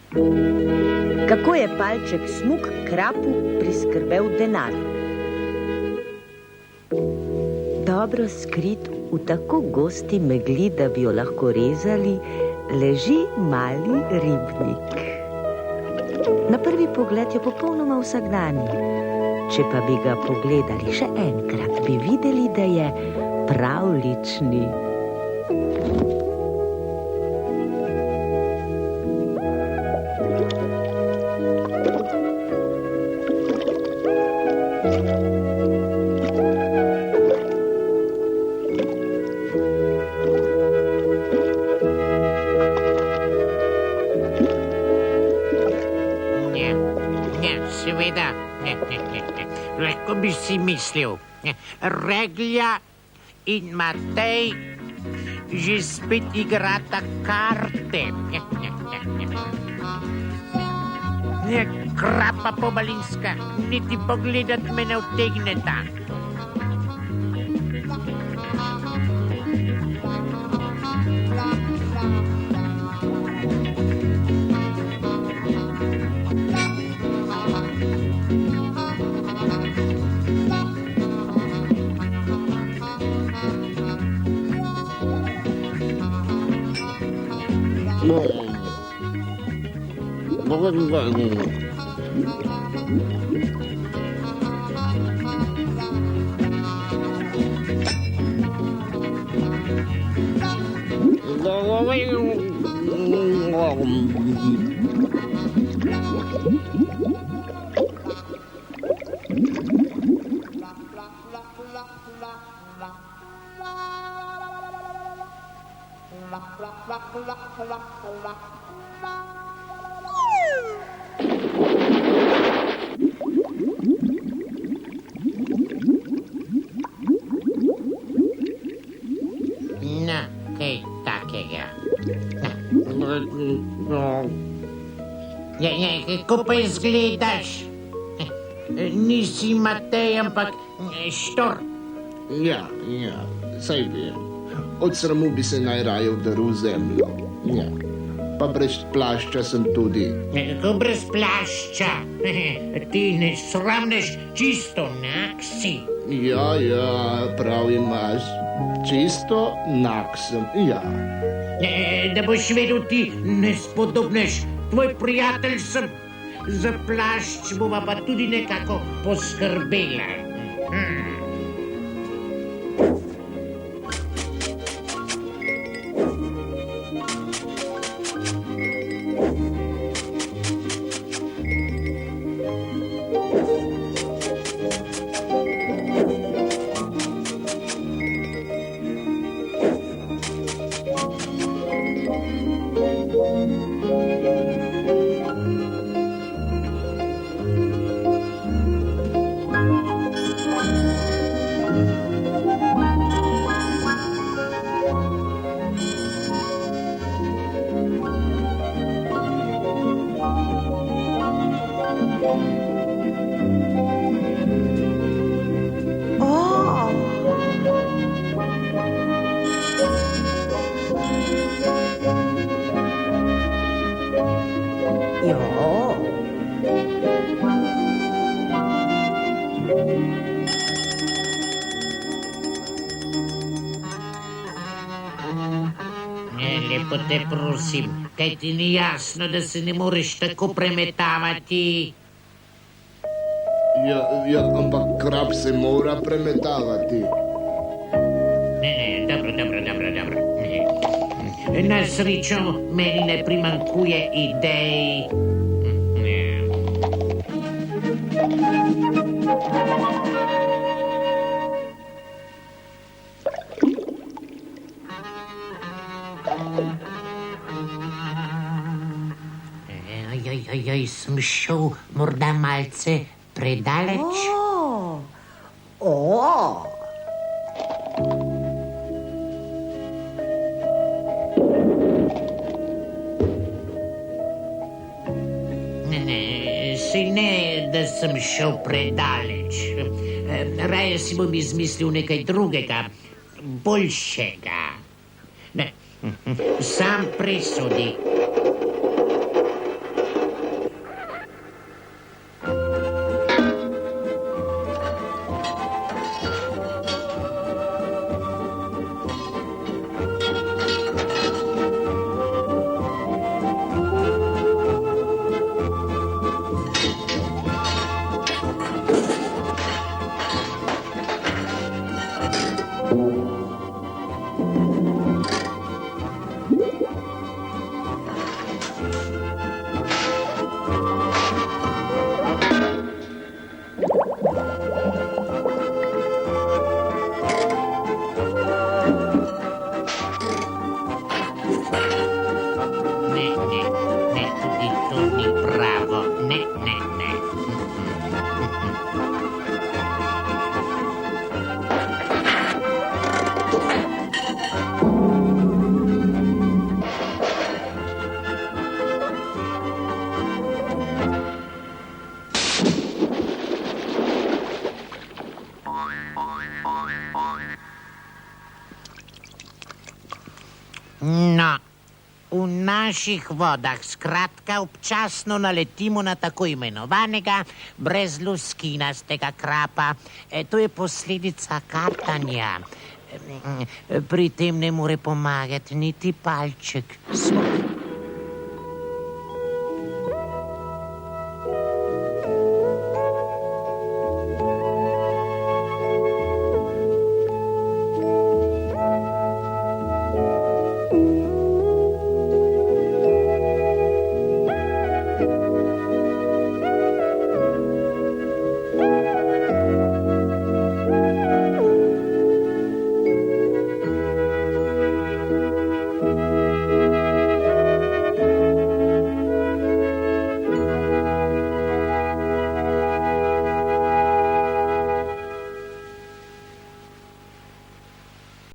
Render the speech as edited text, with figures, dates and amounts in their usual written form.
Kako je palček Smuk krapu priskrbel denar? Dobro skrit v tako gosti megli, da bi jo lahko rezali, leži mali ribnik. Na prvi pogled je popolnoma vsakdanji. Če pa bi ga pogledali še enkrat, bi videli, da je pravlični. Seveda, lahko bi si mislil, Reglja in Matej že spet igrata karte. Krapa pobalinska, niti pogledat me ne utegneta. No, kaj takega. Kako pa izgledaš? Nisi Matej, ampak Štor. Ja, saj vem. Od sramu bi se najraje vdaril zemljo. Ja, pa brez plašča sem tudi. Kako brez plašča? Ti ne sramneš, čisto nak si. Ja, prav imaš. Čisto nak sem, ja. Da boš vedel, ti ne spodobneš. Tvoj prijatelj sem. Za plašč bova pa tudi nekako poskrbela. Lepo te prosim, kaj ti ni jasno, da se ne moreš tako premetavati? Ja, ampak krab se mora premetavati. Dobro. Na srečo meni ne primanjkuje idej. Sem šel morda malce predaleč. Ne, da sem šel predaleč. Raje si bom izmislil nekaj drugega, boljšega. Ne, sam presodi. ni pravo. Ne, ne, ne. No, v naših vodah skratka občasno naletimo na tako imenovanega brezluskinastega krapa. To je posledica katanja. Pri tem ne more pomagati niti palček. Smo